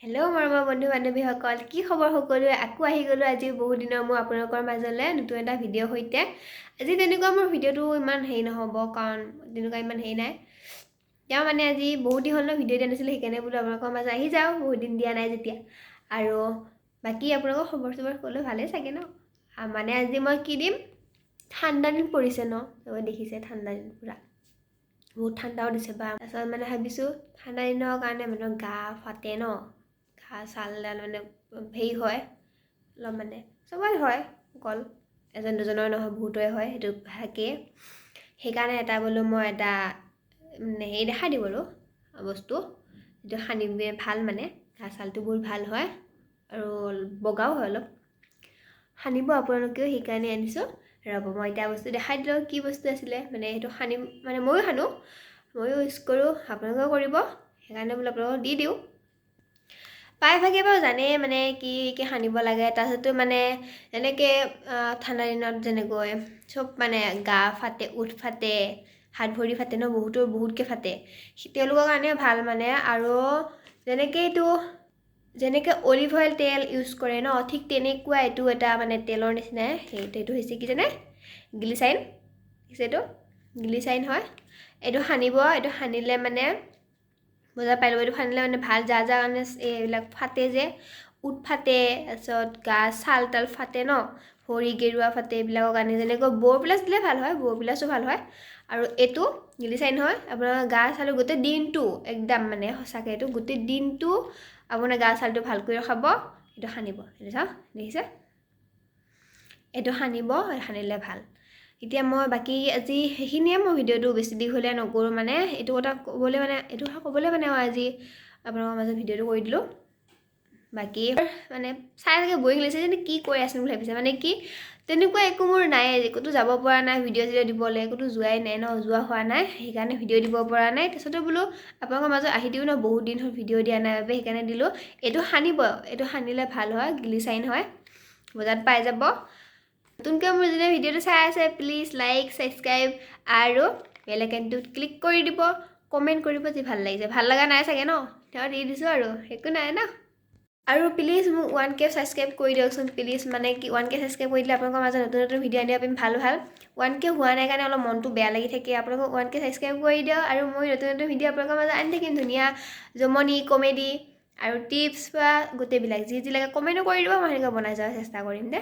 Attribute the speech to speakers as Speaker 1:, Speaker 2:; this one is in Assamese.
Speaker 1: হেল্ল' মৰমৰ বন্ধু বান্ধৱীসকল, কি খবৰ সকলোৰে? আকৌ আহি গ'লোঁ আজি বহুত দিনৰ মোৰ আপোনালোকৰ মাজলৈ নতুন এটা ভিডিঅ' সৈতে। আজি তেনেকুৱা মোৰ ভিডিঅ'টো ইমান হেৰি নহ'ব, কাৰণ তেনেকুৱা ইমান হেৰি নাই। তেওঁ মানে আজি বহুত দিন হ'ল ভিডিঅ' দিয়া নাছিলোঁ, সেইকাৰণে বোলো আপোনালোকৰ মাজত আহি যাওঁ, বহুত দিন দিয়া নাই যেতিয়া। আৰু বাকী আপোনালোকৰ খবৰ চবৰ সকলো ভালেই চাগে ন? মানে আজি মই কি দিম, ঠাণ্ডা দিন পৰিছে ন, দেখিছে ঠাণ্ডা দিন পূৰা বহুত ঠাণ্ডাও দিছে বা তাৰপিছত মানে ভাবিছোঁ ঠাণ্ডা দিনৰ কাৰণে মানুহৰ গা ফাটে ন, গা ছালডাল মানে হেৰি হয় অলপ, মানে চবৰে হয়, অকল এজন দুজনৰ নহয়, বহুতৰে হয়, সেইটো থাকেই। সেইকাৰণে এটা বোলো মই এটা মানে হেৰি দেখাই দিওঁ আৰু বস্তু যিটো সানিলে ভাল, মানে গা ছালটো বহুত ভাল হয় আৰু বগাও হয় অলপ, সানিব আপোনালোকেও, সেইকাৰণে আনিছোঁ। ৰ'ব মই এতিয়া বস্তু দেখাই দিলোঁ কি বস্তু আছিলে, মানে সেইটো সানিম, মানে ময়ো সানো, ময়ো ইউজ কৰোঁ, আপোনালোকেও কৰিব, সেইকাৰণে বোলো আপোনালোকক দি দিওঁ। প্ৰায়ভাগে বাৰু জানেই মানে কি সানিব লাগে। তাৰপিছতো মানে যেনেকৈ ঠাণ্ডা দিনত যেনেকৈ চব মানে গা ফাটে, উঠ ফাটে, হাত ভৰি ফাটে ন, বহুতকৈ ফাটে, তেওঁলোকৰ কাৰণে ভাল মানে। আৰু যেনেকৈ অলিভ অইল তেল ইউজ কৰে ন, ঠিক তেনেকুৱা এইটো এটা মানে তেলৰ নিচিনাই। সেইটো হৈছে কি জানে, গ্লিচাইন, এইটো গ্লিচাইন হয়। এইটো সানিব, এইটো সানিলে মানে বজাৰ পাই ল'ব। এইটো সানিলে মানে ভাল, যাৰ কাৰণে এইবিলাক ফাটে যে, উঠ ফাটে, তাৰপিছত গা ছাল তাল ফাটে ন, ভৰি গেৰুৱা ফাটে, এইবিলাকৰ কাৰণে যেনেকৈ ব'ৰপ্লাছ দিলে ভাল হয়, ব'ৰপ্লাছো ভাল হয়। আৰু এইটো গ্লিচাইন হয়, আপোনাৰ গা ছাল গোটেই দিনটো একদম মানে সঁচাকৈ এইটো গোটেই দিনটো আপোনাৰ গা ছালটো ভালকৈ ৰখাব। এইটো সানিব, এইটো চাওক দেখিছে, এইটো সানিব, সানিলে ভাল। এতিয়া মই বাকী আজি সেইখিনিয়ে, মই ভিডিঅ'টো বেছি দীঘলীয়া নকৰোঁ, মানে এইটো কথা ক'বলৈ মানে আজি আপোনালোকৰ মাজত ভিডিঅ'টো কৰি দিলোঁ। বাকী মানে চাই থাকে বৰিং লাগিছে, যে কি কৈ আছোঁ বুলি ভাবিছে, মানে কি তেনেকুৱা একো মোৰ নাই, ক'তো যাব পৰা নাই, ভিডিঅ' চিডিঅ' দিবলৈ ক'তো যোৱাই নাই ন, যোৱা হোৱা নাই, সেইকাৰণে ভিডিঅ' দিব পৰা নাই। তাৰপিছতে বোলো আপোনালোকৰ মাজত আহি দিওঁ ন, বহুত দিন হ'ল ভিডিঅ' দিয়া নাই বাবে, সেইকাৰণে দিলোঁ। এইটো সানিব, এইটো সানিলে ভাল হয়, গ্লিচাইন হয়, বজাৰত পাই যাব। নতুনকৈ মোৰ যেতিয়া ভিডিঅ'টো চাই আছে, প্লিজ লাইক, ছাবস্ক্ৰাইব আৰু বেল আইকনটোত ক্লিক কৰি দিব, কমেণ্ট কৰিব যে ভাল লাগিছে। ভাল লগা নাই চাগে ন, তেওঁ দি দিছোঁ আৰু একো নাই ন। আৰু প্লিজ মোক 1K ছাবস্ক্ৰাইব কৰি দিয়কচোন প্লিজ, মানে কি 1K ছাবস্ক্ৰাইব কৰি দিলে আপোনালোকৰ মাজত নতুন নতুন ভিডিঅ' আনিব পাৰিম, ভাল 1K হোৱা নাই কাৰণে অলপ মনটো বেয়া লাগি থাকে। আপোনালোকক 1K ছাবস্ক্ৰাইব কৰি দিয়ক, আৰু মই নতুন নতুন ভিডিঅ' আপোনালোকৰ মাজত আনি থাকিম, ধুনীয়া জমনি, কমেডি আৰু টিপছ বা গোটেইবিলাক যি লাগে কমেণ্টো কৰি দিব, মই সেনেকৈ বনাই যোৱাৰ চেষ্টা কৰিম দে।